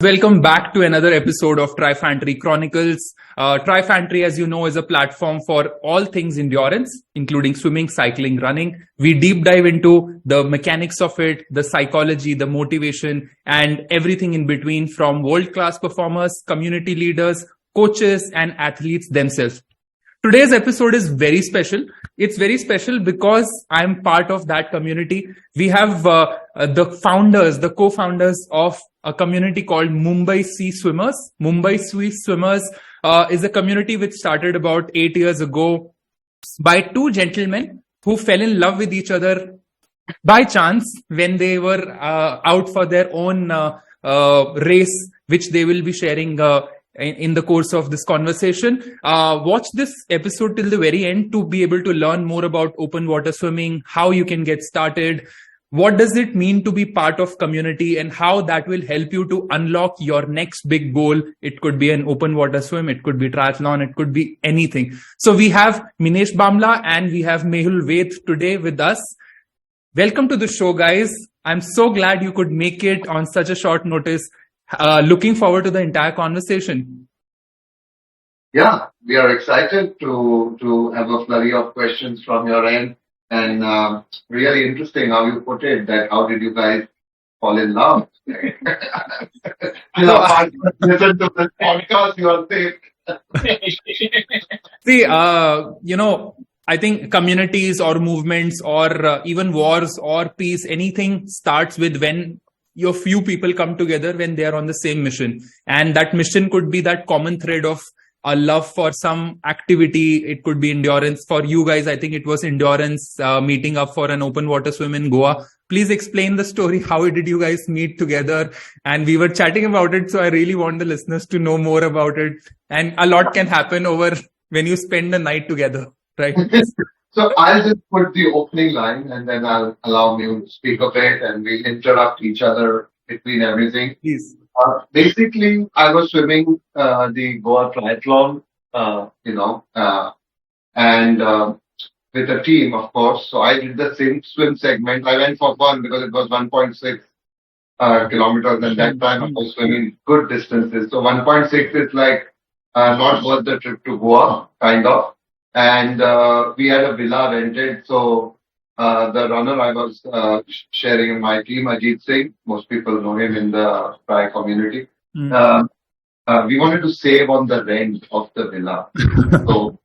Welcome back to another episode of Trifantry Chronicles. Trifantry, as you know, is a platform for all things endurance, including swimming, cycling, running. We deep dive into the mechanics of it, the psychology, the motivation, and everything in between, from world-class performers, community leaders, coaches, and athletes themselves. Today's episode is very special. It's very special because I'm part of that community. We have the co-founders of a community called Mumbai Sea Swimmers. Mumbai Sea Swimmers is a community which started about 8 years ago by two gentlemen who fell in love with each other by chance when they were out for their own race, which they will be sharing in the course of this conversation. Watch this episode till the very end to be able to learn more about open water swimming, how you can get started, what does it mean to be part of community, and how that will help you to unlock your next big goal. It could be an open water swim, it could be triathlon, it could be anything. So we have Minesh Bambla and we have Mehul Ved today with us. Welcome to the show, guys. I'm so glad you could make it on such a short notice. Looking forward to the entire conversation. Yeah, we are excited to have a flurry of questions from your end, and really interesting how you put it, that how did you guys fall in love? Listen to this podcast, you are safe. See, I think communities or movements or even wars or peace, anything starts with when your few people come together when they are on the same mission. And that mission could be that common thread of a love for some activity. It could be endurance. For you guys, I think it was endurance, meeting up for an open water swim in Goa. Please explain the story. How did you guys meet together? And we were chatting about it, so I really want the listeners to know more about it. And a lot can happen over when you spend the night together, right? So I'll just put the opening line and then I'll allow you to speak a bit and we'll interrupt each other between everything. Please. Basically, I was swimming the Goa Triathlon, and with a team, of course. So I did the same swim segment. I went for fun because it was 1.6 kilometers, and that time I was swimming good distances. So 1.6 is like not worth the trip to Goa, kind of. And we had a villa rented. So the runner I was sharing in my team, Ajit Singh, most people know him in the tri community. We wanted to save on the rent of the villa. So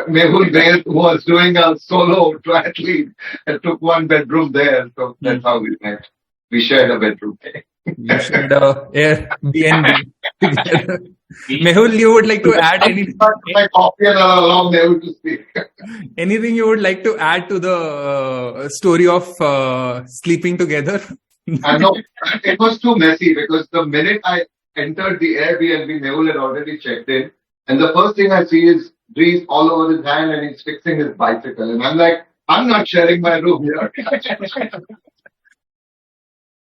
Mehul Ved, who was doing a solo triathlete, took one bedroom there. So that's how we met. We shared a bedroom. You shared a Airbnb together. Mehul, you would like to add anything? My coffee and I'll allow Mehul to speak. Anything you would like to add to the story of sleeping together? I know it was too messy because the minute I entered the Airbnb, Mehul had already checked in, and the first thing I see is grease all over his hand and he's fixing his bicycle, and I'm like, I'm not sharing my room here.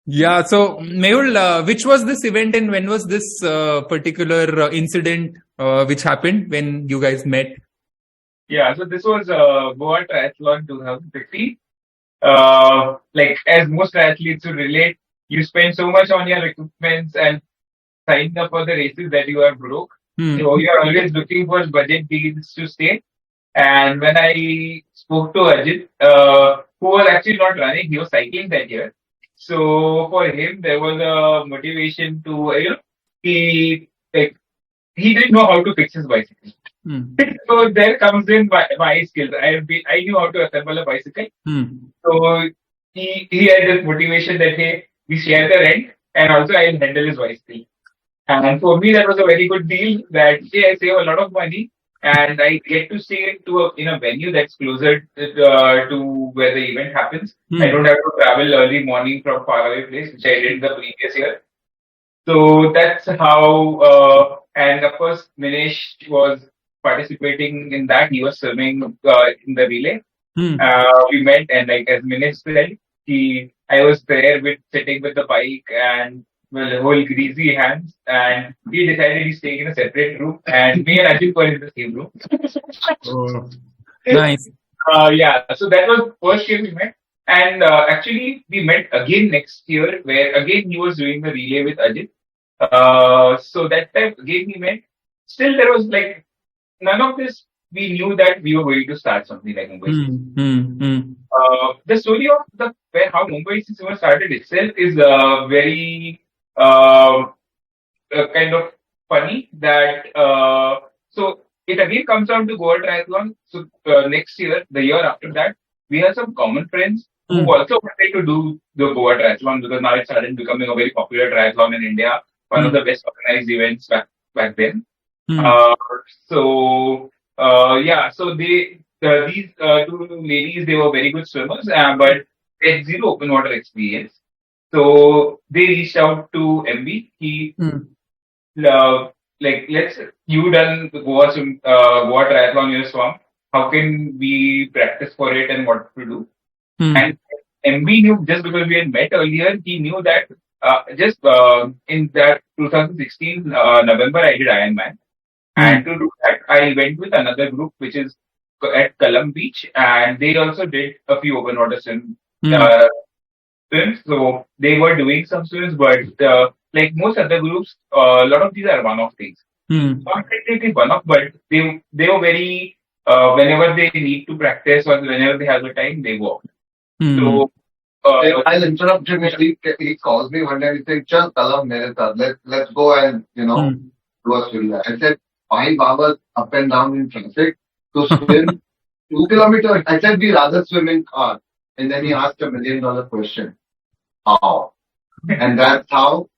Yeah. So, Mehul, which was this event and when was this particular incident which happened when you guys met? Yeah, so this was Goa Triathlon 2015. Like as most triathletes would relate, you spend so much on your equipment and signing up for the races that you are broke. So you are always looking for budget deals to stay. And when I spoke to Ajit, who was actually not running, he was cycling that year. So for him, there was a motivation to, he didn't know how to fix his bicycle. So there comes in my skills. I knew how to assemble a bicycle. So he had this motivation that, hey, we share the rent and also I'll handle his bicycle. And for me, that was a very good deal that, hey, I save a lot of money and I get to stay in a venue that's closer to where the event happens. I don't have to travel early morning from faraway place, which I did the previous year. So that's how, and of course, Minesh was participating in that. He was swimming in the relay. We met, and like as Minesh said, I was there sitting with the bike and the whole greasy hands, and he decided he's staying in a separate room, and me and Ajit were in the same room. Oh, nice. Yeah, so that was first year we met. And actually, we met again next year, where again he was doing the relay with Ajit. So that time gave me meant. Still, there was like none of this. We knew that we were going to start something like Mumbai Sea. The story of how Mumbai Sea Swimmers started itself is very kind of funny. That so it again comes down to Goa Triathlon. So next year, the year after that, we have some common friends who also wanted to do the Goa Triathlon because now it started becoming a very popular triathlon in India, one of the best organized events back then. So these two ladies, they were very good swimmers, but they had zero open water experience. So they reached out to MB. He you done the Goa Triathlon, you swam. How can we practice for it and what to do? And MB knew, just because we had met earlier, he knew that in that 2016 November, I did Ironman. And to do that, I went with another group, which is at Kalam Beach, and they also did a few open water swims. So they were doing some swims, but like most other groups, a lot of these are one-off things. Not technically one-off, but they were very whenever they need to practice or whenever they have the time, they walk. So I'll interrupt him. He calls me one day and he said, "Chal, Kalam, mere saath. Let's go and do a swim." I said, "Fine, Baba, up and down in traffic to swim 2 kilometers." I said, "We rather swim in car." And then he asked $1 million question: how? And that's how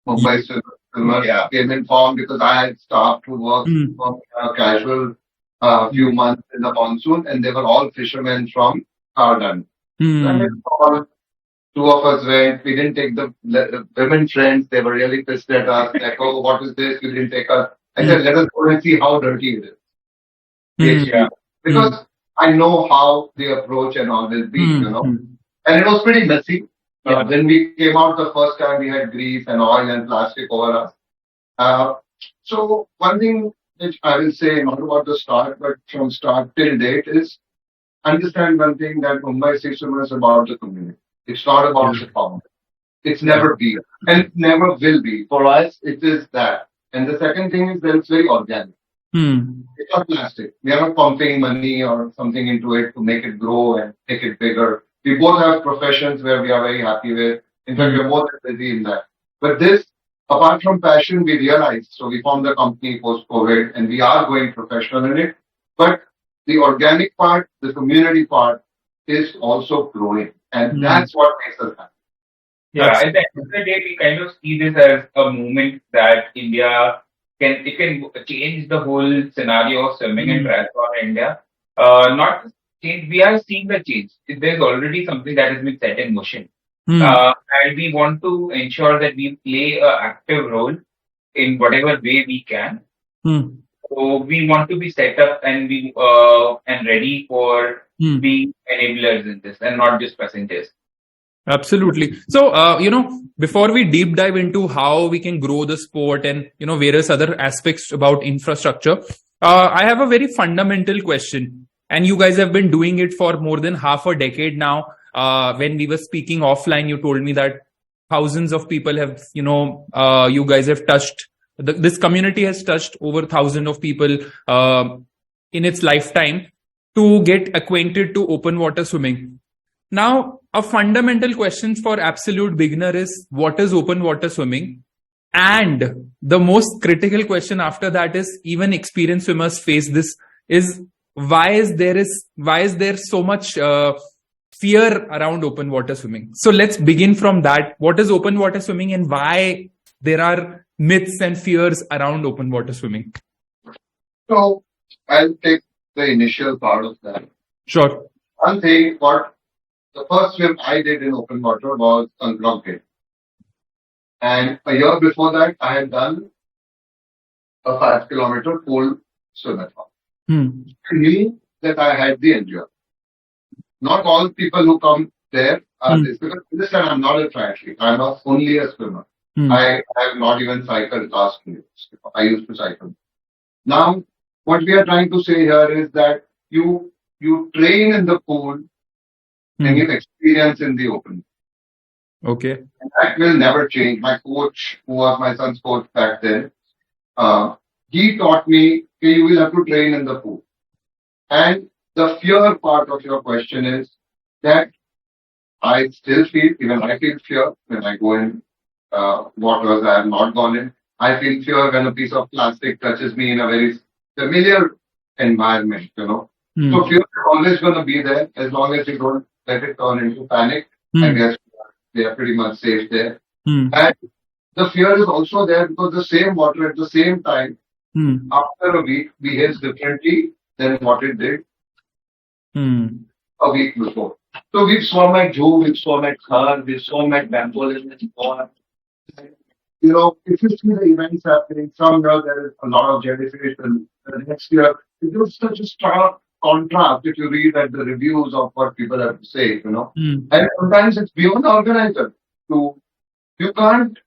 Mumbai Swimmers came in form, because I had stopped to work for a casual few months in the monsoon, and they were all fishermen from Cardan. And two of us went. We didn't take the women friends. They were really pissed at us. Like, "Oh, what is this? You didn't take us." I said, "Let us go and see how dirty it is." Because I know how the approach and all will be, And it was pretty messy. When we came out the first time, we had grease and oil and plastic over us. So one thing which I will say, not about the start, but from start till date, is understand one thing, that Mumbai Sea Swimmers is about the community. It's not about the founder. It's never been, and it never will be. For us, it is that. And the second thing is that it's very organic. It's not plastic. We are not pumping money or something into it to make it grow and make it bigger. We both have professions where we are very happy with. In fact, we're both busy in that. But this, apart from passion, we realized, so we formed the company post-COVID, and we are going professional in it. But the organic part, the community part, is also growing. And that's what makes us happy. Yeah, at the end of the day, we kind of see this as a movement that India can change the whole scenario of swimming and triathlon in India. Not change, we are seeing the change. There's already something that has been set in motion. And we want to ensure that we play an active role in whatever way we can. So we want to be set up and ready for being enablers in this and not just passengers. Absolutely. So, before we deep dive into how we can grow the sport and, various other aspects about infrastructure, I have a very fundamental question. And you guys have been doing it for more than half a decade now. When we were speaking offline, you told me that thousands of people have, you guys have touched, this community has touched over 1,000 of people in its lifetime to get acquainted to open water swimming. Now, a fundamental question for absolute beginner is, what is open water swimming? And the most critical question after that is, even experienced swimmers face this, is why is there so much fear around open water swimming? So let's begin from that. What is open water swimming and why there are myths and fears around open water swimming? So I'll take the initial part of that. Sure. One thing, the first swim I did in open water was on Gronk. And a year before that, I had done a 5-kilometer pool swim-a-thon. I knew that I had the endurance. Not all people who come there are this, because this time I'm not a triathlete. I'm only a swimmer. I have not even cycled last year. I used to cycle. Now, what we are trying to say here is that you train in the pool and you experience in the open. Okay. And that will never change. My coach, who was my son's coach back then, he taught me, okay, you will have to train in the pool. And the fear part of your question is that I still feel, even I feel fear when I go in waters I have not gone in. I feel fear when a piece of plastic touches me in a very familiar environment, So fear is always going to be there as long as you don't let it turn into panic. I guess they are pretty much safe there. And the fear is also there because the same water at the same time, after a week, behaves differently than what it did a week before. So we've swum at Juhu, we've swum at Khar, we've swum at Bambola and Goa. If you see the events happening, some year there is a lot of jellyfish, and the next year it was such a stark contrast if you read at the reviews of what people have to say, And sometimes it's beyond the organizer. You can't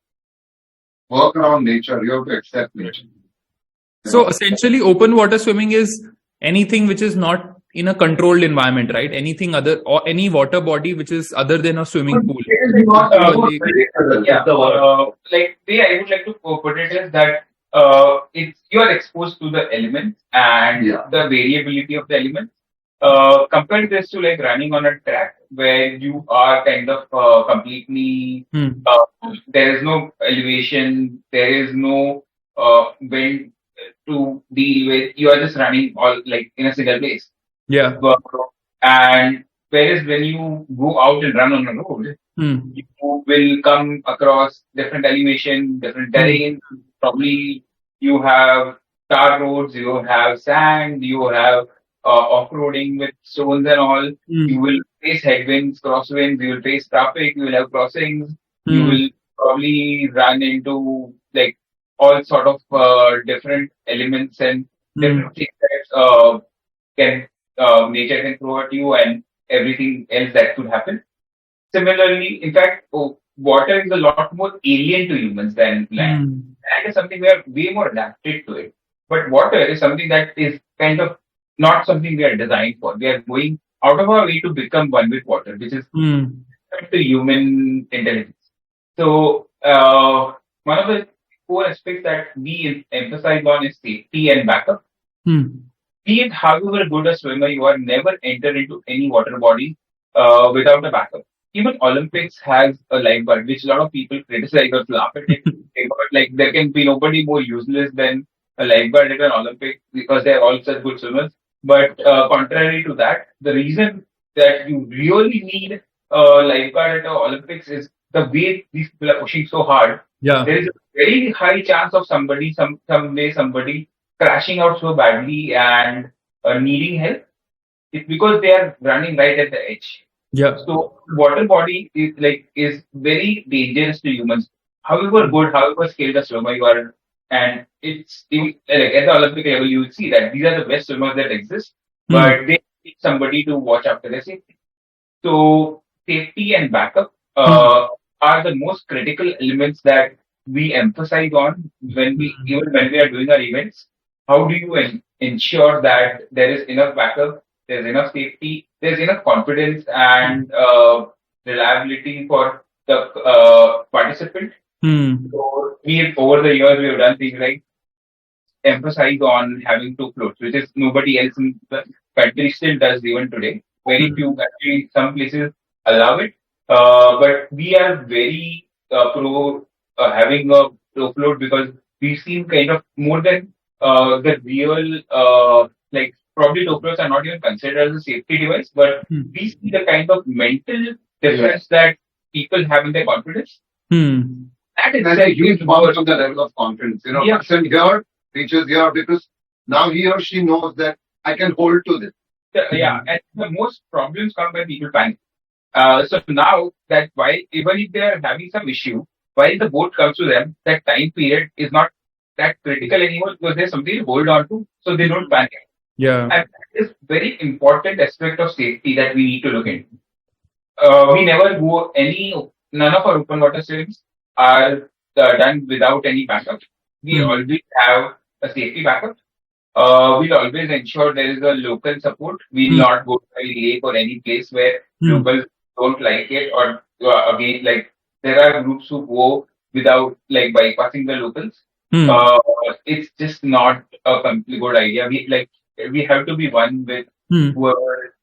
work around nature, you have to accept nature. So essentially, open water swimming is anything which is not in a controlled environment, right? Anything other or any water body which is other than a swimming pool. Like the way I would like to put it is that you are exposed to the elements and the variability of the elements. Compare this to like running on a track where you are kind of completely there is no elevation, there is no wind to deal with. You are just running all like in a single place. Yeah. And whereas when you go out and run on a road, you will come across different elevation, different terrain. Probably you have tar roads, you have sand, you have off-roading with stones and all. You will face headwinds, crosswinds, you will face traffic, you will have crossings, you will probably run into like all sort of different elements and different things that nature can throw at you and everything else that could happen. Similarly, in fact, water is a lot more alien to humans than land. Land is something we are way more adapted to it. But water is something that is kind of not something we are designed for. We are going out of our way to become one with water, which is to human intelligence. So, one of the core aspects that we emphasize on is safety and backup. Be it however good a swimmer you are, never enter into any water body without a backup. Even Olympics has a lifeguard, which a lot of people criticize or laugh at it. But like there can be nobody more useless than a lifeguard at an Olympic because they are all such good swimmers. But contrary to that, the reason that you really need a lifeguard at the Olympics is the way these people are pushing so hard. Yeah. There is a very high chance of somebody someday crashing out so badly and needing help. It's because they are running right at the edge. Yeah. So water body is very dangerous to humans. However good, however skilled a swimmer you are, and it's like at the Olympic level, you will see that these are the best swimmers that exist, but they need somebody to watch after their safety. So safety and backup are the most critical elements that we emphasize on when we are doing our events. How do you ensure that there is enough backup, there's enough safety, there's enough confidence and reliability for the participant? So over the years, we have done things like emphasize on having 2 floats, which is nobody else in the country still does even today. Very few countries, some places allow it. But we are very pro having a 2 float because we've seen kind of more than the real probably 2 floats are not even considered as a safety device, but we see the kind of mental difference that people have in their confidence. That is a huge amount of the level of confidence. Person here reaches here because now he or she knows that I can hold to this. And the most problems come when people panic. So now that even if they are having some issue, while the boat comes to them, that time period is not that critical anymore because there's something to hold on to, so they don't panic. Yeah. And that is very important aspect of safety that we need to look into. We never go none of our open water swims are done without any backup. We always have a safety backup. We'll always ensure there is a local support. We'll not go to a lake or any place where locals don't like it or again there are groups who go without like bypassing the locals. Hmm. It's just not a completely good idea. We have to be one with Hmm. whoever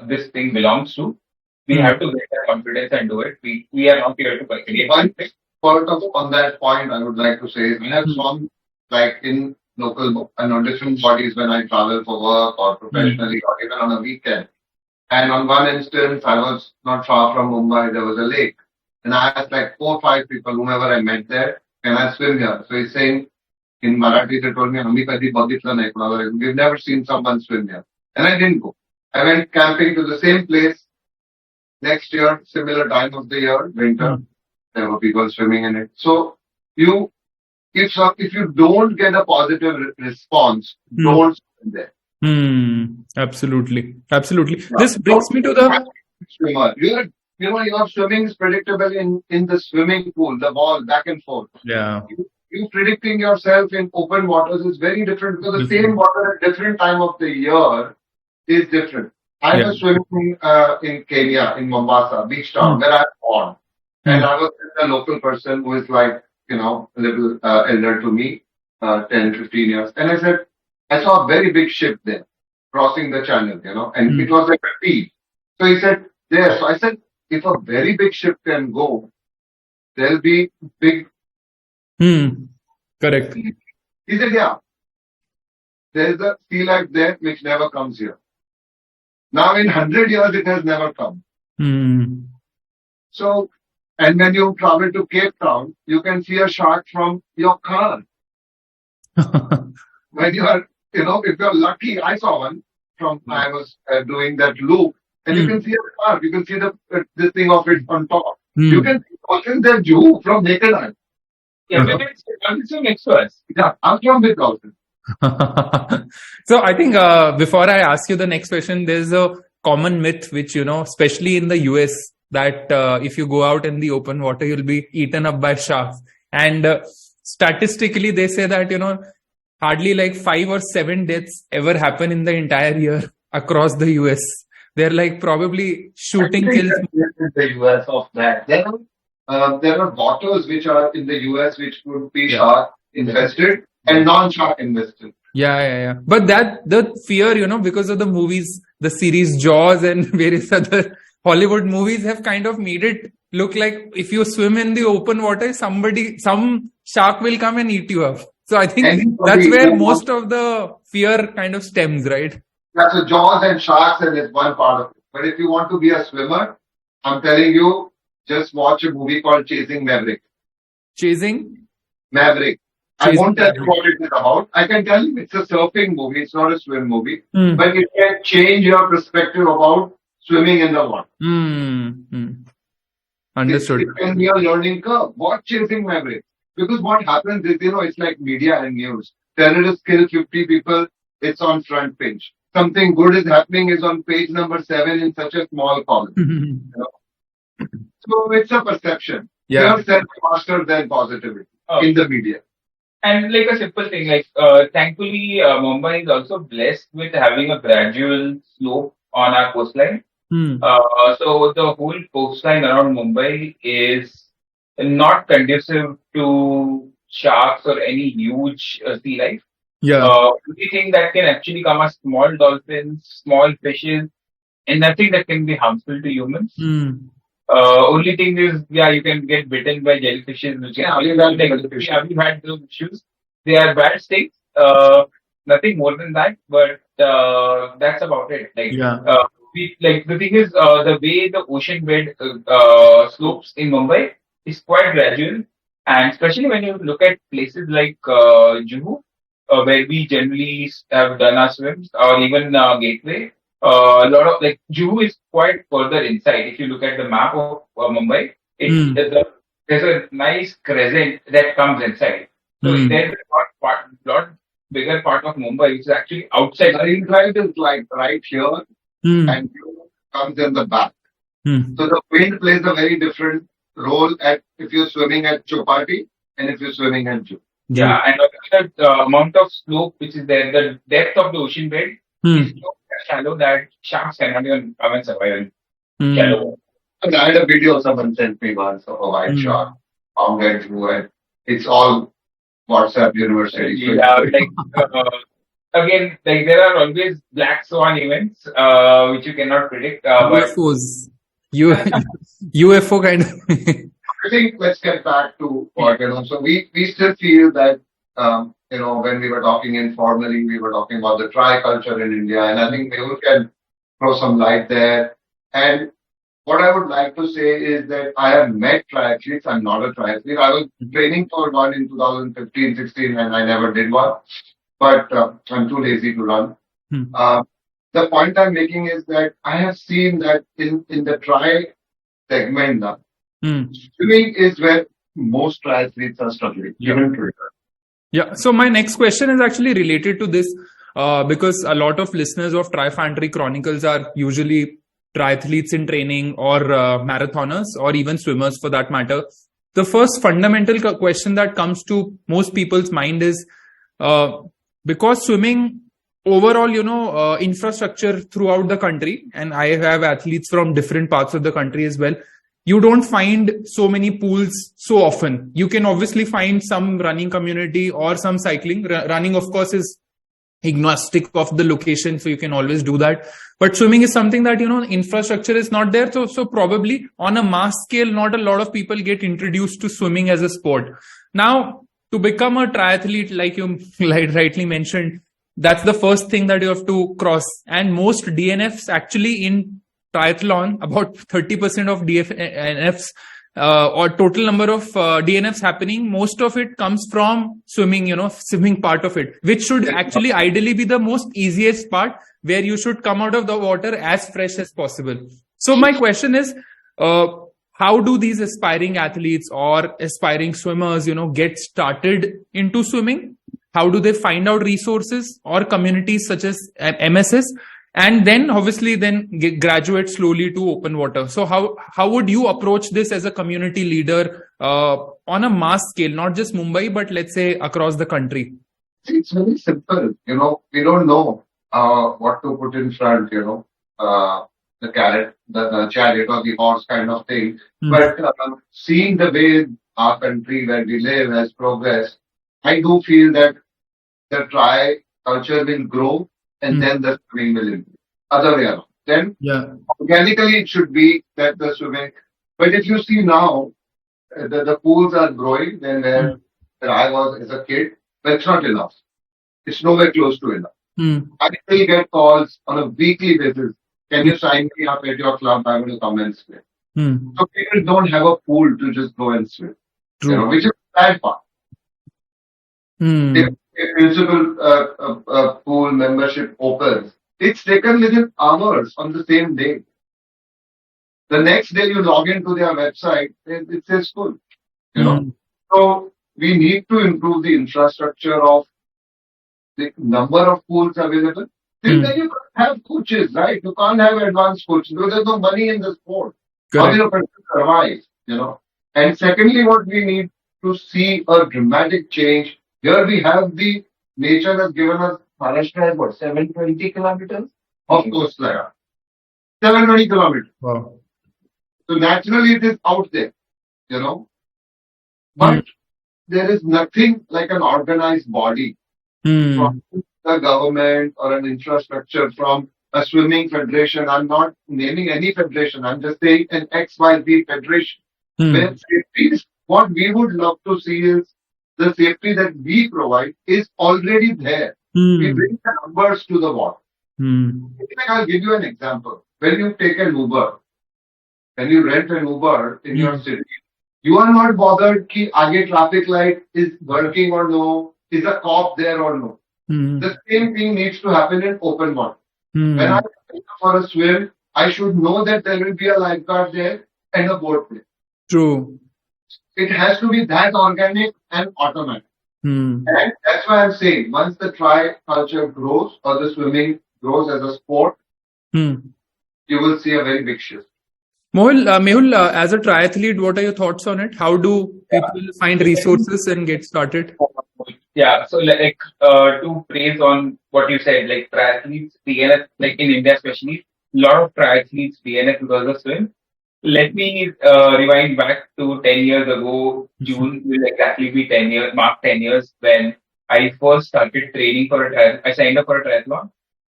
this thing belongs to. We Hmm. have to get that confidence and do it. We are not here to create. One part of on that point I would like to say is I have swum like in local different bodies when I travel for work or professionally or even on a weekend. And on one instance I was not far from Mumbai, there was a lake. And I asked like 4 or 5 people, whomever I met there, can I swim here? So he's saying in Marathi they told me, "Hami kadi bagitla nahi kunala. We've never seen someone swim here." And I didn't go. I went camping to the same place next year, similar time of the year, winter. There were people swimming in it. So if you don't get a positive response, don't swim there. Absolutely. This brings me to the swimmer. Your swimming is predictable in the swimming pool, the ball back and forth. yeah. You predicting yourself in open waters is very different because the same water at different time of the year is different. I was swimming in Kenya, in Mombasa, beach town, where I was born. And I was with a local person who is like, a little elder to me, 10, 15 years. And I saw a very big ship there crossing the channel, and it was like a T. So he said, there. So I said, if a very big ship can go, there'll be big. Correct. He said, yeah. There's a sea life there which never comes here. Now in 100 years, it has never come. So, and when you travel to Cape Town, you can see a shark from your car. When you are, if you're lucky, I saw one from, I was doing that loop, and you can see a shark, you can see this thing of it on top. You can see dolphins there, Jew, from naked eye. Yeah, it's next to us. Yeah, I'm from the dolphins. So I think before I ask you the next question, there's a common myth which, especially in the US, that if you go out in the open water, you'll be eaten up by sharks. And statistically, they say that, hardly like 5 or 7 deaths ever happen in the entire year across the US. They're like probably shooting kills. In the US of that. There are waters which are in the US which would be shark infested and non-shark infested. Yeah. But the fear, because of the movies, the series Jaws and various other Hollywood movies have kind of made it look like if you swim in the open water, some shark will come and eat you up. So I think that's where most of the fear kind of stems, right? Yeah, so Jaws and sharks and it's one part of it. But if you want to be a swimmer, I'm telling you, just watch a movie called Chasing Maverick. Chasing Maverick. I won't tell you what it is about. I can tell you it's a surfing movie. It's not a swim movie. But it can change your perspective about swimming in the water. Understood. It can be a learning curve. Watch Chasing Maverick. Because what happens is, it's like media and news. Terrorists kill 50 people. It's on front page. Something good is happening is on page number 7 in such a small column. So it's a perception. Yeah. You're self-master than positivity in the media. And like a simple thing, like thankfully Mumbai is also blessed with having a gradual slope on our coastline. So the whole coastline around Mumbai is not conducive to sharks or any huge sea life. Only thing that can actually come are small dolphins, small fishes, and nothing that can be harmful to humans. Only thing is, you can get bitten by jellyfishes. We've had those issues. They are bad stings. Nothing more than that, but that's about it. The thing is, the way the ocean bed slopes in Mumbai is quite gradual, and especially when you look at places like Juhu, where we generally have done our swims, or even Gateway. A lot of Juhu is quite further inside. If you look at the map of Mumbai, there's a nice crescent that comes inside. So there's a lot bigger part of Mumbai which is actually outside. Marine Drive is like right here, and Juhu comes in the back. So the wind plays a very different role if you're swimming at Chopati and if you're swimming at Juhu. Yeah, and the amount of slope which is there, the depth of the ocean bed is so shallow that sharks cannot even come and survive in shallow. And I had a video someone sent me once of a white shark found through, and it's all WhatsApp University. Yeah, like again, like there are always black swan events which you cannot predict. But UFOs. UFO kind of. I think let's get back to what, so we still feel that, when we were talking informally, we were talking about the tri culture in India, and I think Mehul can throw some light there. And what I would like to say is that I have met triathletes. I'm not a triathlete. I was training for one in 2015, 16, and I never did one. But I'm too lazy to run. The point I'm making is that I have seen that in the tri segment now, swimming is where most triathletes are struggling. Yeah. So my next question is actually related to this because a lot of listeners of Trifantry Chronicles are usually triathletes in training or marathoners or even swimmers for that matter. The first fundamental question that comes to most people's mind is because swimming overall, infrastructure throughout the country, and I have athletes from different parts of the country as well. You don't find so many pools so often. You can obviously find some running community or some cycling. Running, of course, is agnostic of the location, so you can always do that. But swimming is something that, infrastructure is not there. So probably on a mass scale, not a lot of people get introduced to swimming as a sport. Now, to become a triathlete, like you rightly mentioned, that's the first thing that you have to cross. And most DNFs actually in triathlon, about 30% of DNFs or total number of DNFs happening, most of it comes from swimming, swimming part of it, which should actually ideally be the most easiest part, where you should come out of the water as fresh as possible. So my question is, how do these aspiring athletes or aspiring swimmers, get started into swimming? How do they find out resources or communities such as MSS? And then obviously graduate slowly to open water. So how would you approach this as a community leader on a mass scale, not just Mumbai, but let's say across the country? It's very simple. We don't know what to put in front, the carrot, the chariot or the horse kind of thing. But seeing the way our country where we live has progressed, I do feel that the tri culture will grow and then the swimming will improve. Other way around. Then organically it should be that the swimming. But if you see now, the pools are growing than where I was as a kid. But it's not enough. It's nowhere close to enough. I still get calls on a weekly basis. Can you sign me up at your club? I want to come and swim. So people don't have a pool to just go and swim. Which is the bad part. If a municipal pool membership opens, it's taken within hours on the same day. The next day you log into their website, it says full. So we need to improve the infrastructure of the number of pools available. Then you can't have coaches, right? You can't have advanced coaches because there's no money in the sport. How will you survive? And secondly, what we need to see a dramatic change. Here we have the nature has given us Maharashtra has what, 720 kilometers of coastline. 720 kilometers. Wow. So naturally it is out there, But there is nothing like an organized body from the government or an infrastructure from a swimming federation. I'm not naming any federation. I'm just saying an XYZ federation. Where safety is what we would love to see is the safety that we provide is already there. We bring the numbers to the water. I'll give you an example. When you take an Uber, when you rent an Uber in your city, you are not bothered ki aage traffic light is working or no, is a cop there or no. The same thing needs to happen in open water. When I go for a swim, I should know that there will be a lifeguard there and a boat there. True. It has to be that organic and automatic. And that's why I'm saying once the tri culture grows or the swimming grows as a sport, you will see a very big shift. Mehul, as a triathlete, what are your thoughts on it? How do people find resources and get started? Yeah, so to praise on what you said, like triathletes, DNF, like in India especially, a lot of triathletes DNF because of swim. let me rewind back to 10 years ago. June will exactly be 10 years, mark 10 years when I first started training for I signed up for a triathlon.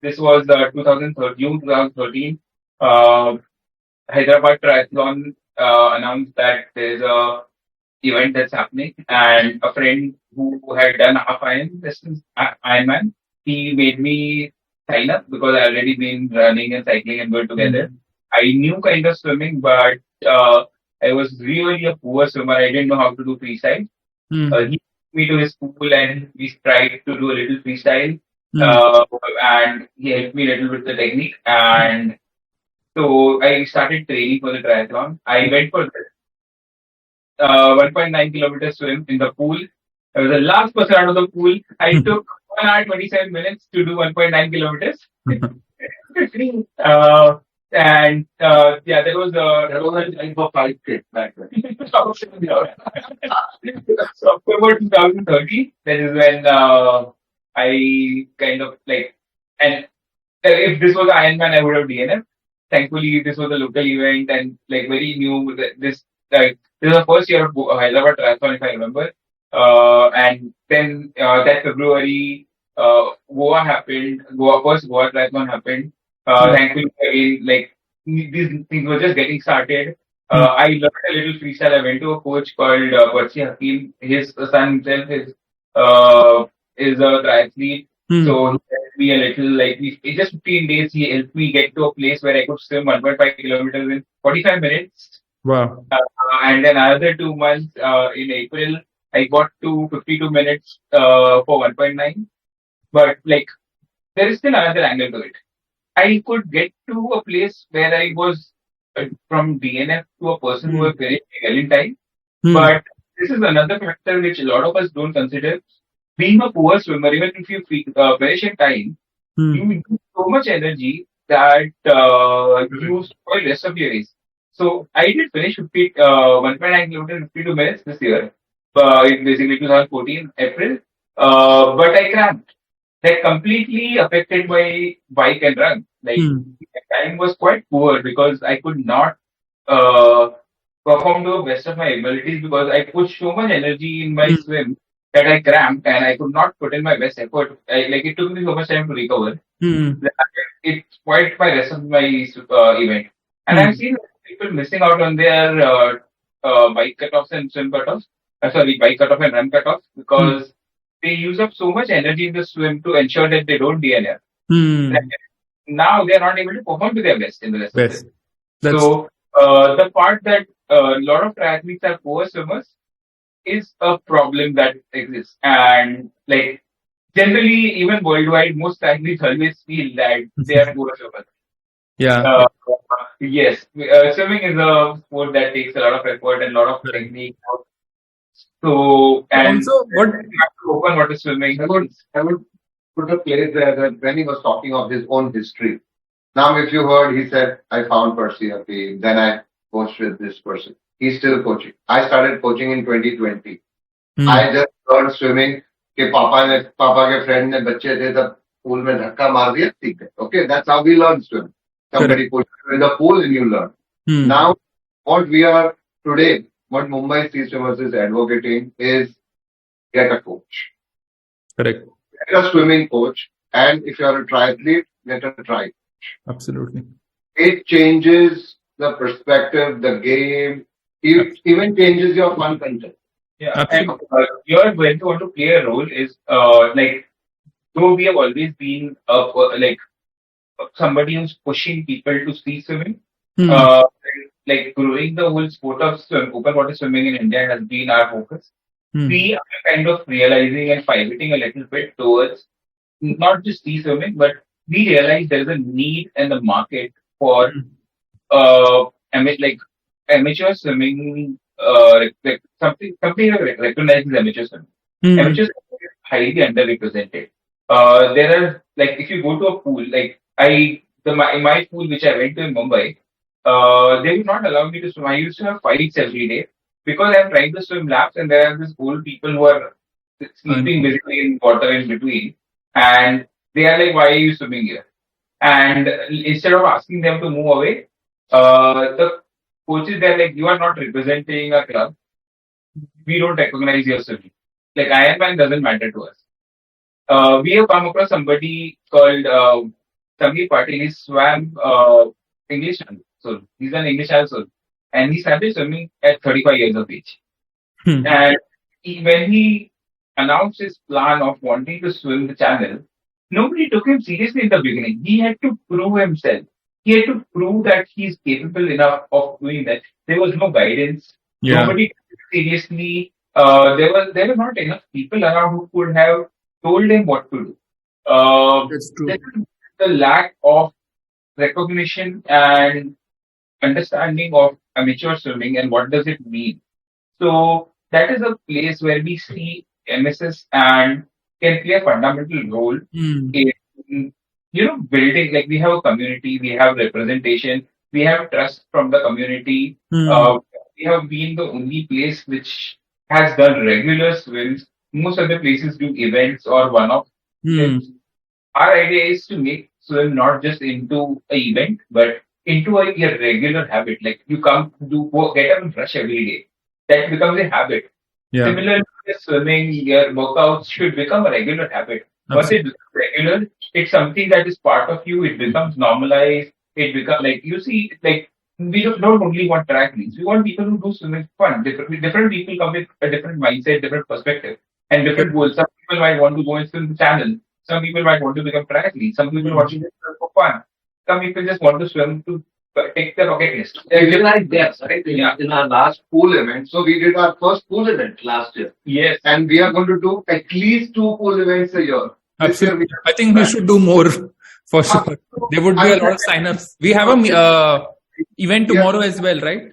This was 2013, June 2013. Uh, Hyderabad Triathlon announced that there's a event that's happening, and a friend who had done half Ironman, he made me sign up because I already been running and cycling and going together. I knew kind of swimming, but I was really a poor swimmer. I didn't know how to do freestyle. He took me to his pool and we tried to do a little freestyle. And he helped me a little with the technique. And so I started training for the triathlon. I went for this 1.9 kilometer swim in the pool. I was the last person out of the pool. I took 1 hour 27 minutes to do 1.9 kilometers. Yeah, there was a time for 5K back then. So October 2030, that is when I kind of like, and if this was Ironman, I would have DNF. Thankfully, this was a local event and like very new. This was the first year of Hyderabad Triathlon, if I remember. And then that February, Goa happened. First Goa Triathlon happened. Thankfully, again, like these things were just getting started. I learned a little freestyle. I went to a coach called Percy Hakim. His son himself is a triathlete. So he helped me a little, like, in just 15 days, he helped me get to a place where I could swim 1.5 kilometers in 45 minutes. Wow. And then another 2 months in April, I got to 52 minutes for 1.9. But, like, there is still another angle to it. I could get to a place where I was from DNF to a person who was very well in time. But this is another factor which a lot of us don't consider. Being a poor swimmer, even if you finish in time, you use so much energy that you spoil the rest of your race. So I did finish 1.9 kilometers in 52 minutes this year, in basically 2014 April, but I cramped. That completely affected my bike and run. Like my time was quite poor because I could not perform to the best of my abilities because I put so much energy in my swim that I cramped and I could not put in my best effort. It took me so much time to recover. That it spoiled my rest of my event. And I've seen people missing out on their bike cutoffs and swim cutoffs. Bike cutoff and run cutoffs because they use up so much energy in the swim to ensure that they don't DNF. Now they're not able to perform to their best in the rest of it. So the part that a lot of triathletes are poor swimmers is a problem that exists. And like generally, even worldwide, most triathletes always feel that they are poor swimmers. Yeah. Yes. Swimming is a sport that takes a lot of effort and a lot of technique. So, and also, what you have to open what is swimming. I would put a place there that when he was talking of his own history. Now, if you heard, he said, I found Percy Hakim, then I coached with this person. He's still coaching. I started coaching in 2020. I just learned swimming. कि पापा के friend ने बच्चे थे तब pool में धक्का मार दिया ठीक है. Okay, that's how we learn swimming. Somebody put you in the pool and you learn. Now, what we are today, what Mumbai Sea Swimmers is advocating is get a coach. Correct. Get a swimming coach, and if you are a triathlete, get a tri. Absolutely. It changes the perspective, the game. It even changes your fun content. Yeah, and you're going to want to play a role is like though we have always been like somebody who's pushing people to see swimming. Like growing the whole sport of open water swimming in India has been our focus. We are kind of realizing and pivoting a little bit towards not just sea swimming, but we realize there's a need in the market for like amateur swimming, like something that recognizes amateur swimming. Amateur swimming is highly underrepresented. There are like if you go to a pool, like my pool which I went to in Mumbai, they would not allow me to swim. I used to have fights every day because I'm trying to swim laps and there are these old people who are sleeping basically in water in between. And they are like, why are you swimming here? And instead of asking them to move away, the coaches, they're like, you are not representing a club. We don't recognize your swimming. Like Ironman doesn't matter to us. We have come across somebody called Samir Patil. He swam English channel. So he's an English channel. And he started swimming at 35 years of age. And when he announced his plan of wanting to swim the channel, nobody took him seriously in the beginning. He had to prove himself. He had to prove that he's capable enough of doing that. There was no guidance. Yeah. Nobody took it seriously. There were not enough people around who could have told him what to do. That's true. There is the lack of recognition and understanding of amateur swimming and what does it mean. So that is a place where we see MSS and can play a fundamental role in building. Like we have a community, we have representation, we have trust from the community. We have been the only place which has done regular swims. Most of the places do events or one-off. Our idea is to make swim not just into an event, but into a regular habit. Like you come get up and brush every day. That becomes a habit. Yeah. Similarly, swimming, your workouts should become a regular habit. Once it becomes regular, it's something that is part of you. It becomes normalized. It becomes like you see, like we don't only want triathletes. We want people who do swimming fun. Different people come with a different mindset, different perspective, and different goals. Some people might want to go and swim the channel. Some people might want to become triathletes. Some people want to just swim for fun. Some people just want to swim to take the rocket list. Even like that, right? In our last pool event. So we did our first pool event last year. Yes. And we are going to do at least 2 pool events a year. Absolutely. I think we should do more for sure. There would be a lot of sign-ups. We have a event tomorrow as well, right?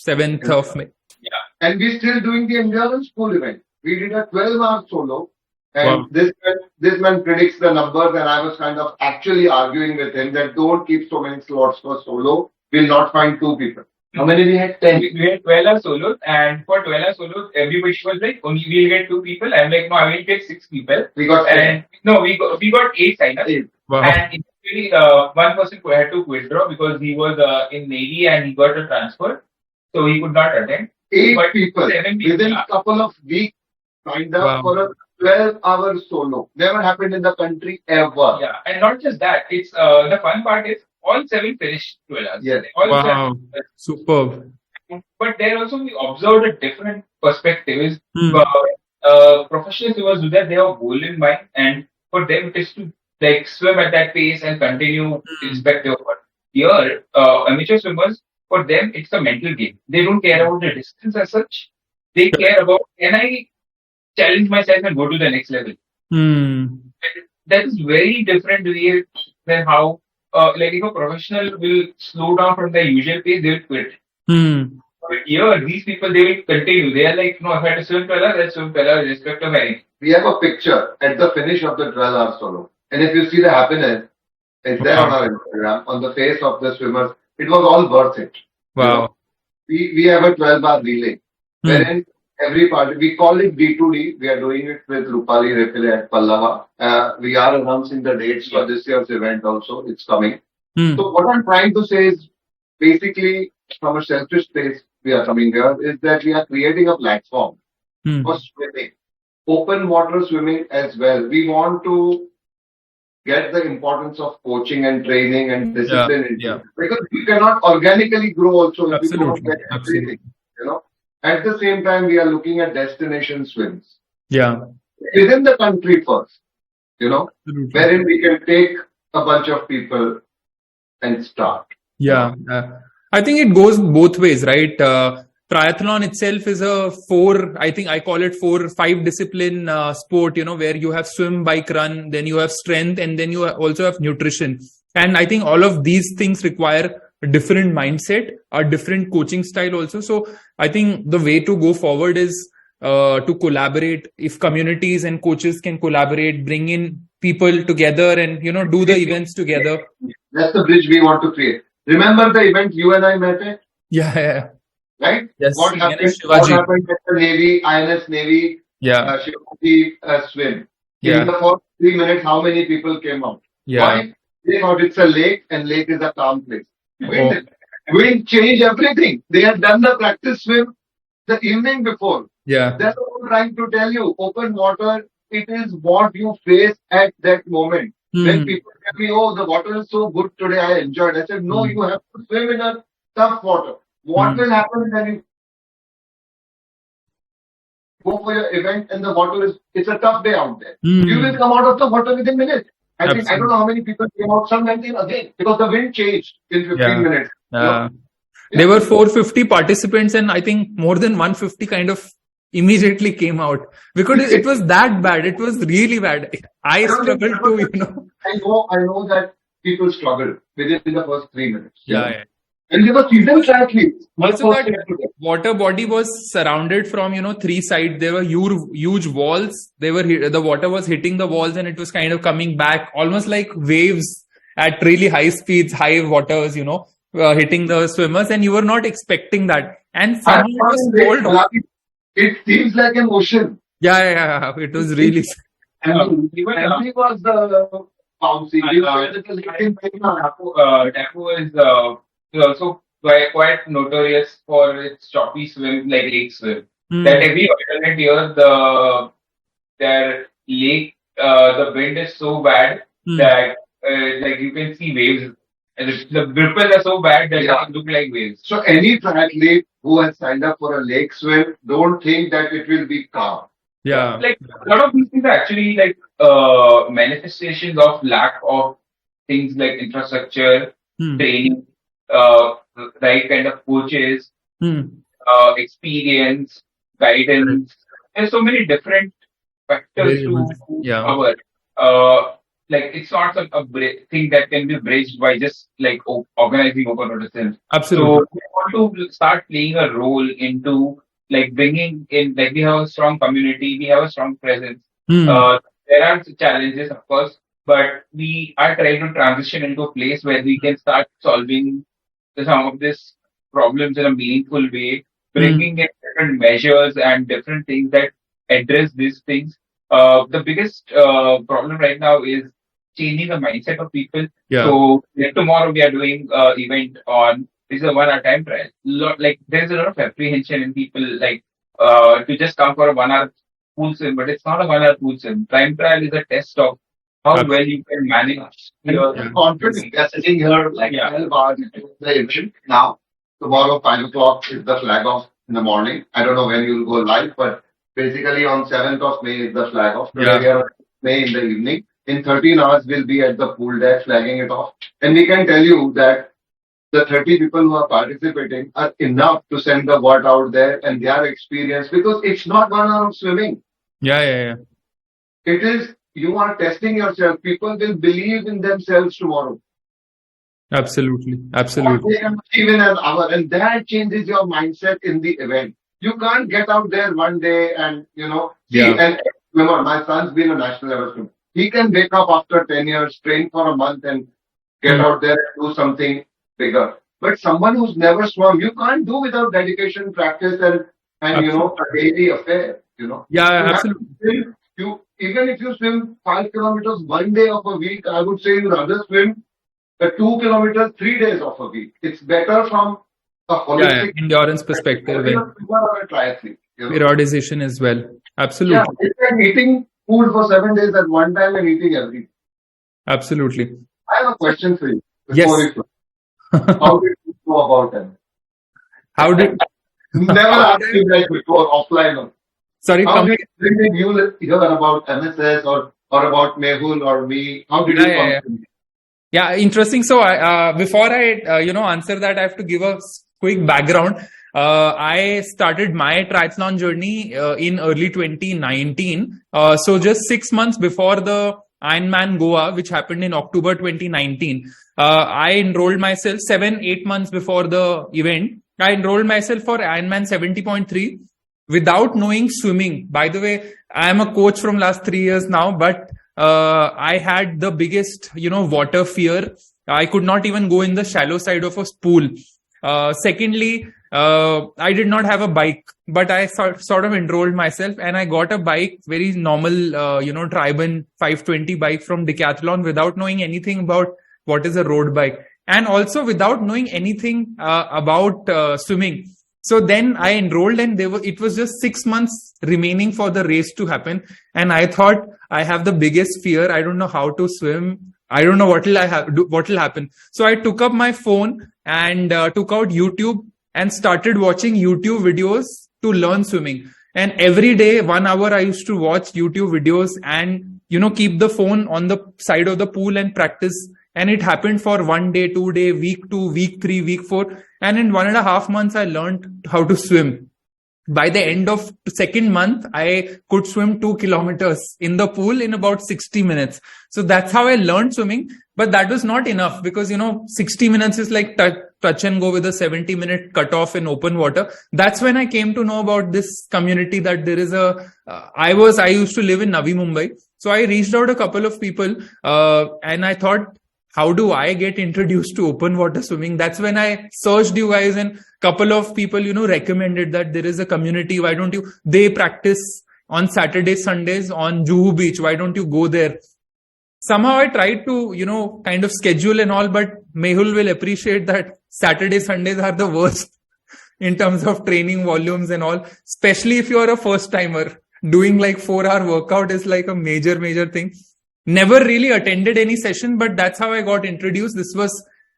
7th of May. Yeah. And we're still doing the endurance pool event. We did a 12-hour solo. And this man predicts the numbers, and I was kind of actually arguing with him that don't keep so many slots for solo. We'll not find 2 people. How many we had? 10. We had 12-hour solos, and for 12-hour solos, everybody was like, only we'll get 2 people. I'm like, no, I will get 6 people. We got 10. We got 8 sign-ups. Wow. And eventually, one person had to withdraw because he was in Navy and he got a transfer, so he could not attend. 8 But people 7 people. within a couple of weeks signed up for a 12-hour solo. Never happened in the country ever. Yeah, and not just that. It's the fun part is all 7 finished 12 hours. Yes. All Wow. 7. Superb. But there also we observed a different perspective. Is professional swimmers do that, they have a goal in mind, and for them it is to like swim at that pace and continue irrespective of what. Here, amateur swimmers, for them it's a mental game. They don't care about the distance as such. They care about, can I challenge myself and go to the next level? That is very different way than how like if a professional will slow down from their usual pace, they will quit. But here, these people, they will continue. They are like, no, if I have to swim 12 hours, let's swim 12 hours, irrespective of anything. We have a picture at the finish of the 12-hour solo. And if you see the happiness, it's there on our Instagram, on the face of the swimmers. It was all worth it. Wow. We have a 12-hour relay, wherein every party, we call it D2D. We are doing it with Rupali Repile at Pallava. We are announcing the dates for this year's event also. It's coming. So what I'm trying to say is, basically, from a selfish place, we are coming here, is that we are creating a platform for swimming, open water swimming as well. We want to get the importance of coaching and training and discipline because you cannot organically grow also if you don't get everything, At the same time, we are looking at destination swims. Yeah. Within the country first, wherein we can take a bunch of people and start. Yeah. I think it goes both ways, right? Triathlon itself is I call it 4-5 discipline sport, where you have swim, bike, run, then you have strength, and then you also have nutrition. And I think all of these things require a different mindset, a different coaching style also. So I think the way to go forward is to collaborate. If communities and coaches can collaborate, bring in people together and, do the events together. That's the bridge we want to create. Remember the event you and I met at? Yeah. Right? Yes. What happened at the Navy, INS Navy, Shivaji swim? In the first 3 minutes, how many people came out? Yeah. Why? They thought it's a lake and lake is a calm place. wind changed everything. They had done the practice swim the evening before. Yeah. That's what I'm trying to tell you. Open water, it is what you face at that moment. When people tell me, oh, the water is so good today, I enjoyed. I said, no, you have to swim in a tough water. What will happen when you go for your event and the water it's a tough day out there. You will come out of the water within minutes. I don't know how many people came out. Some went in again because the wind changed in 15 minutes. There were 450 participants, and I think more than 150 kind of immediately came out because it was that bad. It was really bad. I struggled to, I know that people struggled within the first 3 minutes. Yeah. And there were seasoned triathletes. Also, that water body was surrounded from, 3 sides. There were huge walls. The water was hitting the walls, and it was kind of coming back almost like waves at really high speeds, high waters, hitting the swimmers, and you were not expecting that. And somehow it was cold. It seems like an ocean. Yeah. It was really. Emily was the bouncy. Dapu is also quite notorious for its choppy swim, like lake swim. That every alternate year, their lake, the wind is so bad that like you can see waves. And the ripples are so bad that they look like waves. So any triathlete who has signed up for a lake swim, don't think that it will be calm. Yeah. Like a lot of these things are actually like manifestations of lack of things like infrastructure, training, right kind of coaches, experience, guidance. There's so many different factors to cover. Like it's not a thing that can be bridged by just like organizing open rotations. Absolutely. So we want to start playing a role into like bringing in, like we have a strong community, we have a strong presence. There are challenges, of course, but we are trying to transition into a place where we can start solving some of these problems in a meaningful way, bringing in different measures and different things that address these things. The biggest problem right now is changing the mindset of people. Yeah. So tomorrow we are doing event on, this is a 1 hour time trial. Like there's a lot of apprehension in people like to just come for a 1 hour pool sim, but it's not a 1 hour pool sim. Time trial is a test of how well you can manage your confidence. We are sitting here like 12 hours into the event. Now, tomorrow 5 o'clock is the flag off in the morning. I don't know when you will go live, but basically on 7th of May is the flag off. Today we are May in the evening. In 13 hours, we'll be at the pool deck flagging it off. And we can tell you that the 30 people who are participating are enough to send the word out there and their experience, because it's not 1 hour of swimming. Yeah. It is, you are testing yourself. People will believe in themselves tomorrow. Absolutely. They can achieve in an hour, and that changes your mindset in the event. You can't get out there one day and, and remember, my son's been a national level swimmer. He can wake up after 10 years, train for a month and get out there and do something bigger. But someone who's never swum, you can't do without dedication, practice and a daily affair, Yeah, absolutely. Even if you swim 5 kilometers 1 day of a week, I would say you'd rather swim 2 kilometers 3 days of a week. It's better from a holistic endurance perspective and a triathlete. periodization as well. Absolutely. Yeah, it's like eating food for 7 days at one time and eating every day. Absolutely. I have a question for you. Yes. How did you know about them? How did... Never asked you that before, offline. Or. Sorry, How did you hear about MSS or about Mehul or me? How did you come? Yeah, interesting. So, before I answer that, I have to give a quick background. I started my triathlon journey in early 2019. So, just 6 months before the Ironman Goa, which happened in October 2019, I enrolled myself 7-8 months before the event. I enrolled myself for Ironman 70.3 without knowing swimming. By the way, I am a coach from last 3 years now, but I had the biggest, water fear. I could not even go in the shallow side of a pool. Secondly, I did not have a bike, but I sort of enrolled myself and I got a bike, very normal, Triban 520 bike from Decathlon without knowing anything about what is a road bike. and also without knowing anything about swimming. So then I enrolled, and it was just 6 months remaining for the race to happen. And I thought, I have the biggest fear. I don't know how to swim. I don't know what will happen. So I took up my phone and took out YouTube and started watching YouTube videos to learn swimming. And every day, 1 hour, I used to watch YouTube videos and, keep the phone on the side of the pool and practice. And it happened for 1 day, 2 day, week 2, week 3, week 4. And in 1.5 months, I learned how to swim. By the end of the second month, I could swim 2 kilometers in the pool in about 60 minutes. So that's how I learned swimming. But that was not enough because, 60 minutes is like touch and go with a 70-minute cutoff in open water. That's when I came to know about this community, that there is I used to live in Navi Mumbai. So I reached out a couple of people and I thought, how do I get introduced to open water swimming? That's when I searched you guys, and couple of people, recommended that there is a community. Why don't they practice on Saturdays, Sundays on Juhu Beach. Why don't you go there? Somehow I tried to, kind of schedule and all, but Mehul will appreciate that Saturdays, Sundays are the worst in terms of training volumes and all, especially if you're a first timer. Doing like 4-hour workout is like a major thing. Never really attended any session, but that's how I got introduced. This was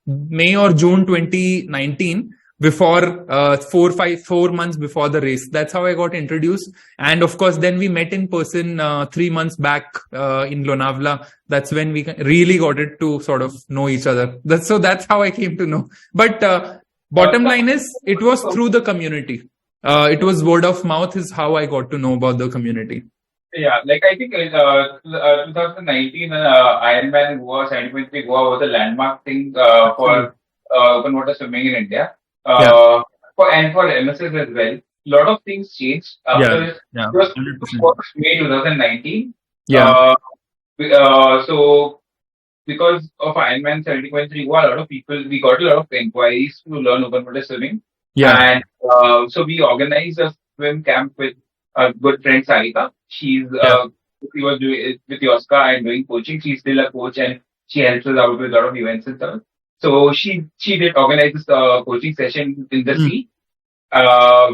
May or June 2019, before 4 months before the race. That's how I got introduced. And of course, then we met in person 3 months back in Lonavala. That's when we really got it to sort of know each other. That's how I came to know. But bottom line is, it was through the community. It was word of mouth is how I got to know about the community. Yeah, like I think 2019 Ironman in Goa, 70.3 Goa was a landmark thing for open water swimming in India. For MSS as well. A lot of things changed after it was 100%. May 2019. So because of Ironman 70.3 Goa, we got a lot of inquiries to learn open water swimming. And so we organized a swim camp with a good friend Sarika. She was doing it with Yoska and doing coaching. She's still a coach and she helps us out with a lot of events and stuff. So she did organize this coaching session in the sea.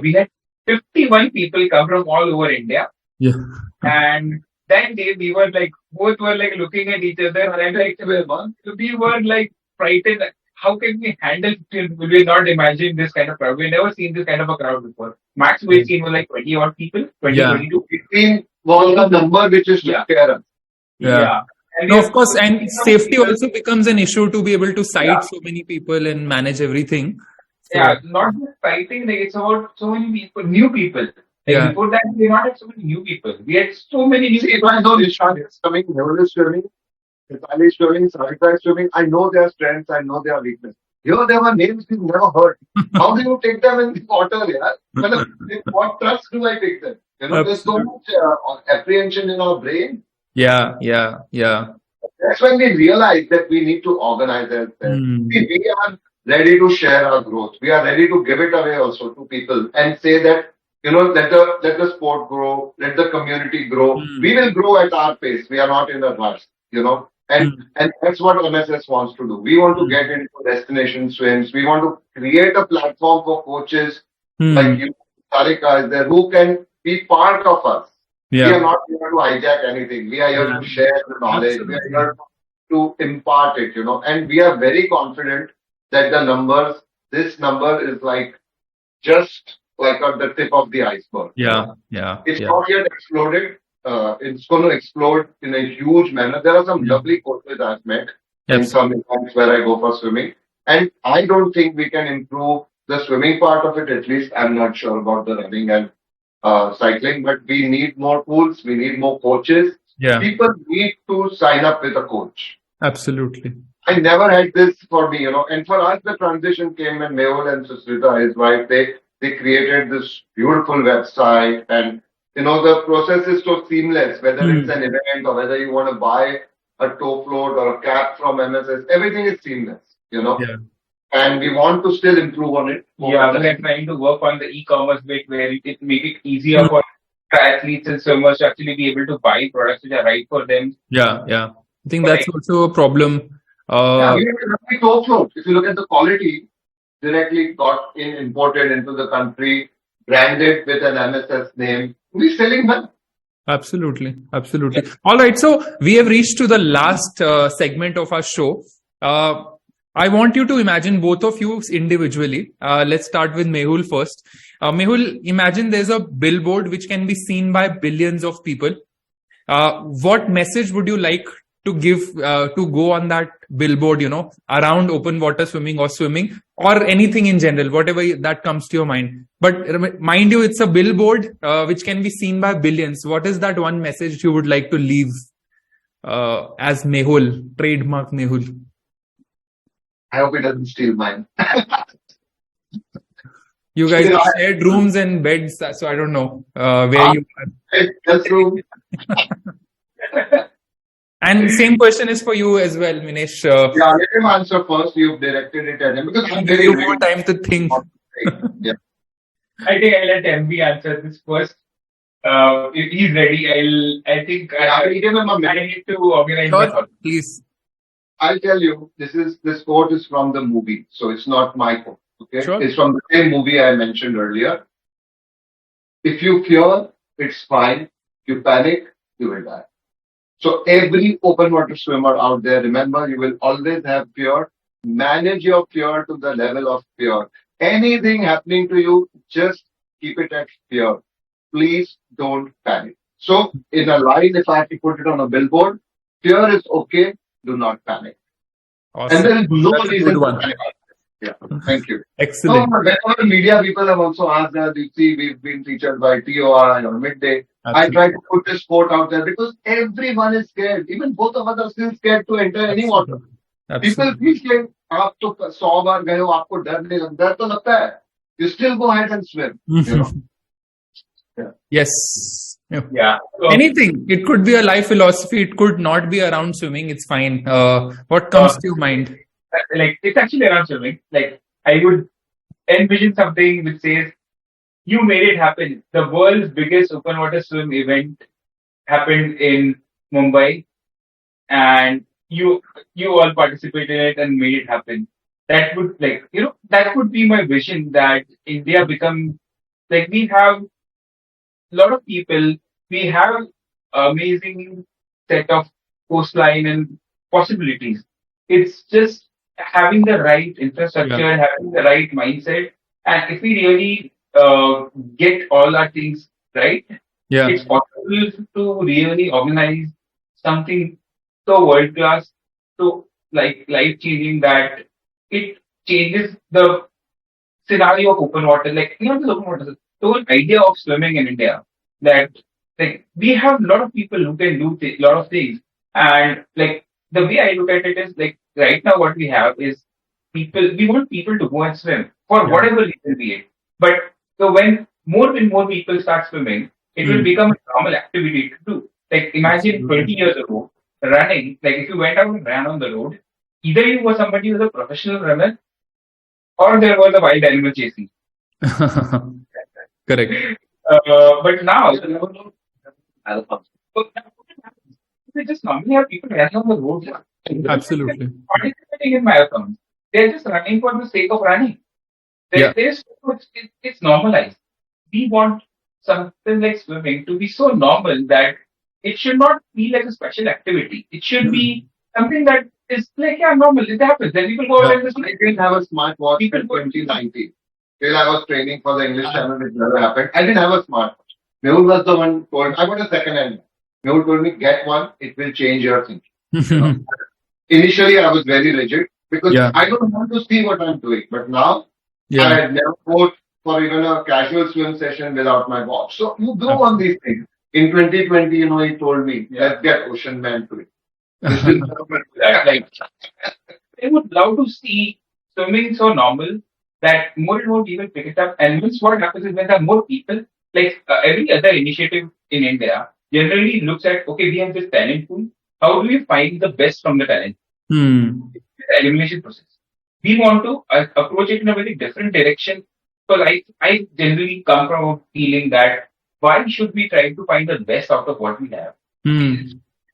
We had 51 people come from all over India. And that day we were like, both were like looking at each other and like, we were like frightened. How can we handle it? Will we not imagine this kind of crowd? We've never seen this kind of a crowd before. Max we've seen was like 20 odd people, 22. 15 was the number which is to scare us. And no, of course, and safety also becomes an issue to be able to sight so many people and manage everything. So, not just sighting, like it's about so many people, new people. Like before that, we did not have so many new people. We had so many new people. I know Nishant is coming, Mehul is swimming, Vitaly is swimming, Sarika is swimming. I know their strengths, I know their weaknesses. Here there were names we've never heard. How do you take them in the water? What trust do I take them? There's so much apprehension in our brain. Yeah. That's when we realize that we need to organize ourselves. We are ready to share our growth. We are ready to give it away also to people and say that, let the sport grow, let the community grow. We will grow at our pace. We are not in a rush, And that's what MSS wants to do. We want to get into destination swims. We want to create a platform for coaches like you, Sarika is there, who can be part of us. We are not here to hijack anything. We are here to share the knowledge. We are here to impart it, and we are very confident that this number is like just like at the tip of the iceberg. It's not yet exploded. It's going to explode in a huge manner. There are some lovely coaches I've met in some events where I go for swimming. And I don't think we can improve the swimming part of it. At least I'm not sure about the running and cycling, but we need more pools. We need more coaches. People need to sign up with a coach. Absolutely. I never had this for me, and for us, the transition came when Mehul and Susmita, his wife, they created this beautiful website, and the process is so seamless, whether it's an event or whether you want to buy a tow float or a cap from MSS, everything is seamless, And we want to still improve on it. We are trying to work on the e-commerce bit where it make it easier for triathletes and swimmers to actually be able to buy products which are right for them. I think that's also a problem. Even the toe float, if you look at the quality, directly got imported into the country, branded with an MSS name. We're selling them. Absolutely. Absolutely. All right. So we have reached to the last segment of our show. I want you to imagine both of you individually. Let's start with Mehul first. Mehul, imagine there's a billboard which can be seen by billions of people. What message would you like to give to go on that billboard, around open water swimming or anything in general, whatever that comes to your mind? But mind you, it's a billboard which can be seen by billions. What is that one message you would like to leave as Mehul, trademark Mehul? I hope it doesn't steal mine. You guys have shared rooms and beds, so I don't know where you are. That's true. And same question is for you as well, Minesh. Yeah, let him answer first. You've directed it at him because I'll give you more time to think. Yeah. I think I'll let MB answer this first. If he's ready, I think I need to organize the call. Please. I'll tell you, this quote is from the movie, so it's not my quote. Okay, Sure. It's from the same movie I mentioned earlier. If you fear, it's fine. You panic, you will die. So every open water swimmer out there, remember, you will always have fear. Manage your fear to the level of fear. Anything happening to you, just keep it at fear. Please don't panic. So in a line, if I have to put it on a billboard, fear is okay. Do not panic. Awesome. And there is no That's a reason good one. to panic. Yeah, thank you. Excellent. So, whenever media people have also asked that, you see, we've been featured by TOR or Midday. I Absolutely. try to put this quote out there because everyone is scared. Even both of us are still scared to enter any water. People Absolutely. feel scared. आप तो 100 बार गए हो, आपको डर नहीं लगता, डर तो लगता है. You still go ahead and swim. Yes. Yeah. Yeah. So, Anything. It could be a life philosophy. It could not be around swimming. It's fine. What comes to your mind? like it's actually around swimming. Like I would envision something which says, "You made it happen." The world's biggest open water swim event happened in Mumbai, and you all participated in it and made it happen. That would that would be my vision, that India become like, we have a lot of people, we have amazing set of coastline and possibilities. It's just having the right infrastructure, having the right mindset, and if we really get all our things right, Yeah. it's possible to really organize something so world class, so like life changing, that it changes the scenario of open water. Like, not just open water, the whole idea of swimming in India. That like we have a lot of people who can do a lot of things, and like the way I look at it is like, right now what we have is people. We want people to go and swim for whatever reason be it. But so when more and more people start swimming, it will become a normal activity to do. Like imagine 20 years ago, running. Like if you went out and ran on the road, either you were somebody who was a professional runner, or there was a wild animal chasing. Correct. But now, they just normally have people running on the road. Absolutely. Participating in marathons. They're just running for the sake of running. It's normalized. We want something like swimming to be so normal that it should not be like a special activity. It should be something that is like, normal. It happens. Then people go and I didn't have a smartwatch in 2019. Till I was training for the English channel, it never happened. I didn't have a smartwatch. Mehul was the one who told me, I got a second hand. Mehul told me, get one, it will change your thinking. Initially, I was very rigid because I don't want to see what I'm doing. But now, I had never go for even a casual swim session without my watch. So you go on these things. In 2020, he told me, let's get Ocean Man to it. Like, I would love to see swimming so normal that more and more people pick it up. And once what happens is, when there are more people, like every other initiative in India generally looks at, okay, we have this talent pool. How do we find the best from the talent? It's the elimination process. We want to approach it in a very different direction. Because I generally come from a feeling that, why should we try to find the best out of what we have?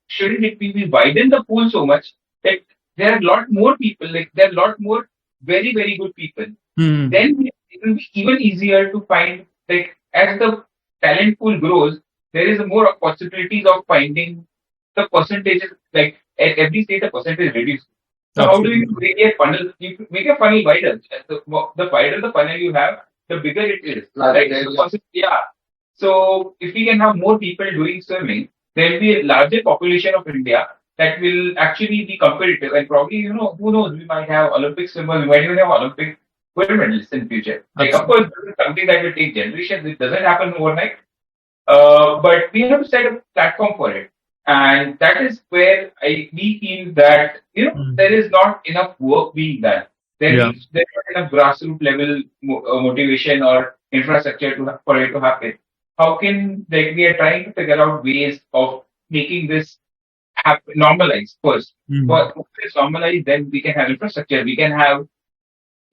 Shouldn't it be we widen the pool so much that there are a lot more people, like there are a lot more very, very good people. Hmm. Then it will be even easier to find, like, as the talent pool grows, there is more possibilities of finding the percentages, like at every stage the percentage reduces. So how do you Absolutely. make a funnel? You make a funnel wider. The wider the funnel you have, the bigger it is. Right? Yeah. So if we can have more people doing swimming, there will be a larger population of India that will actually be competitive. And probably, who knows, we might have Olympic swimmers, we might even have Olympic gold medalists in future. Like, of course, this is something that will take generations. It doesn't happen overnight. But we have to set a platform for it. And that is where we feel that, there is not enough work being done. There's not enough grassroots level motivation or infrastructure for it to happen. How can, like, we are trying to figure out ways of making this normalized first. But once it's normalized, then we can have infrastructure. We can have,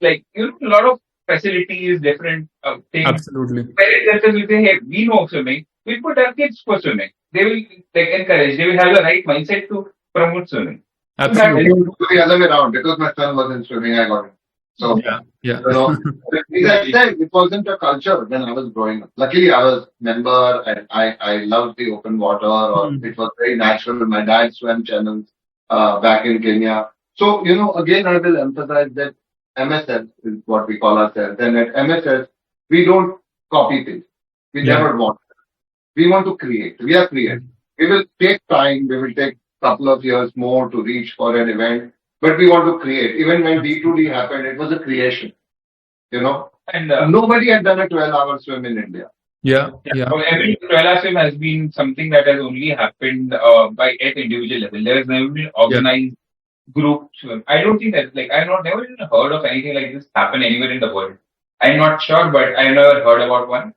like, a lot of facilities, different things. Absolutely. Parents themselves will say, hey, we know swimming. We put our kids for swimming. They will, like, encourage. They will have the right mindset to promote swimming. Absolutely. The other way around. Because my son was in swimming, I got him. So, it wasn't a culture when I was growing up. Luckily, I was member and I loved the open water. Or it was very natural. My dad swam channels back in Kenya. So, again, I will emphasize that MSS is what we call ourselves. And at MSS, we don't copy things. We never want. We want to create. We are creative. We will take time. We will take a couple of years more to reach for an event. But we want to create. Even when D2D happened, it was a creation. And nobody had done a 12-hour swim in India. Yeah. Every 12-hour swim has been something that has only happened at individual level. There has never been organized group swim. I don't think that, like, I've never even heard of anything like this happen anywhere in the world. I'm not sure, but I've never heard about one.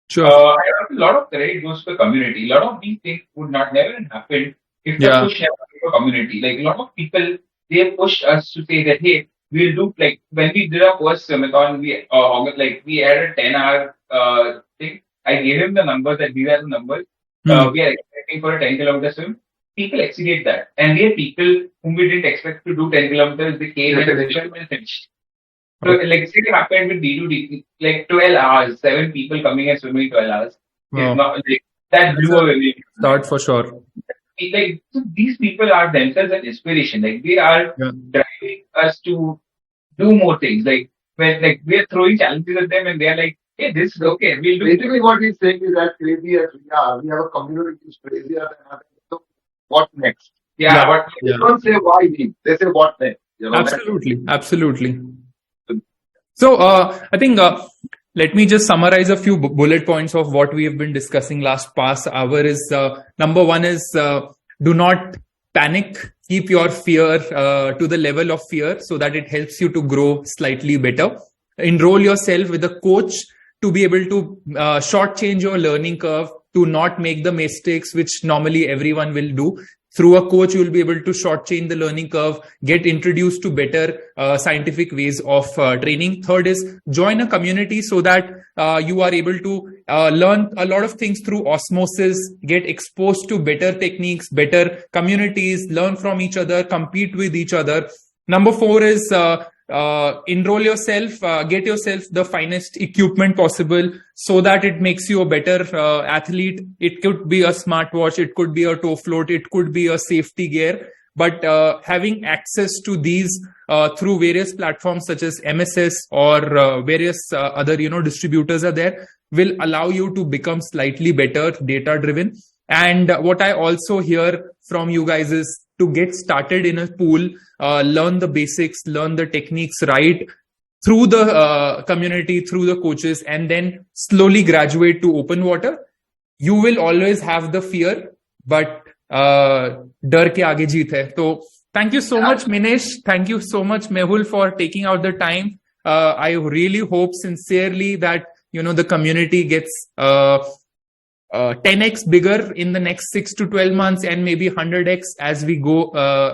Sure. I have a lot of credit goes to the community. A lot of these things would not never happen if the push happened to the community. Like, a lot of people, they pushed us to say that, hey, we'll do, like, when we did our first swimathon, we had a 10-hour thing. I gave him the numbers, that these are the numbers. We are expecting for a 10-kilometer swim. People exceeded that. And we had people whom we didn't expect to do 10 kilometers, they came and finished. So, like, say it happened with D2D, like 12 hours, 7 people coming and swimming 12 hours. Wow. Not, like, that blew away. Start for sure. Like, so these people are themselves an inspiration. Like, they are driving us to do more things. Like, when, like, we are throwing challenges at them and they are like, hey, this is okay. We'll do. Basically, what he's saying is that crazy as we are, we have a community which is crazier than others. So, what next? But they don't say why we. They say what next. Absolutely. So, I think, let me just summarize a few bullet points of what we have been discussing past hour is, number one is, do not panic. Keep your fear to the level of fear so that it helps you to grow slightly better. Enroll yourself with a coach to be able to shortchange your learning curve, to not make the mistakes which normally everyone will do. Through a coach, you will be able to shortchange the learning curve, get introduced to better scientific ways of training. Third is join a community so that you are able to learn a lot of things through osmosis, get exposed to better techniques, better communities, learn from each other, compete with each other. Number four is enroll yourself, get yourself the finest equipment possible so that it makes you a better athlete. It could be a smartwatch, it could be a toe float, it could be a safety gear. But having access to these through various platforms such as MSS or various other distributors are there will allow you to become slightly better data driven. And what I also hear from you guys is to get started in a pool, learn the basics, learn the techniques right through the community, through the coaches, and then slowly graduate to open water. You will always have the fear, but डर के आगे जीत है. So thank you so much, Minesh. Thank you so much, Mehul, for taking out the time. I really hope sincerely that the community gets 10x bigger in the next 6 to 12 months and maybe 100x as we go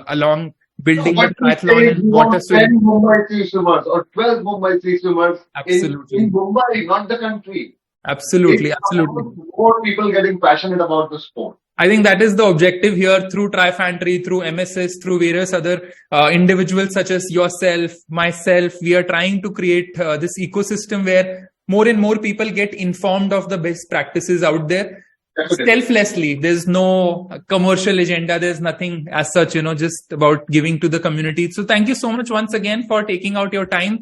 along building the triathlon and water swimming. 10 Mumbai Sea Swimmers or 12 Mumbai Sea Swimmers in Mumbai, not the country. Absolutely. More people getting passionate about the sport. I think that is the objective here through Trifantry, through MSS, through various other individuals such as yourself, myself. We are trying to create this ecosystem where more and more people get informed of the best practices out there. Selflessly. There's no commercial agenda. There's nothing as such, just about giving to the community. So thank you so much once again for taking out your time.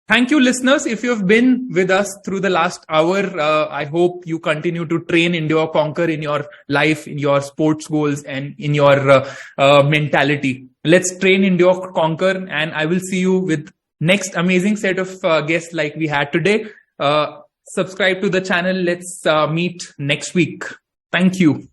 Thank you, listeners. If you've been with us through the last hour, I hope you continue to train, endure, conquer in your life, in your sports goals, and in your mentality. Let's train, endure, conquer, and I will see you with next amazing set of guests like we had today. Subscribe to the channel. Let's meet next week. Thank you.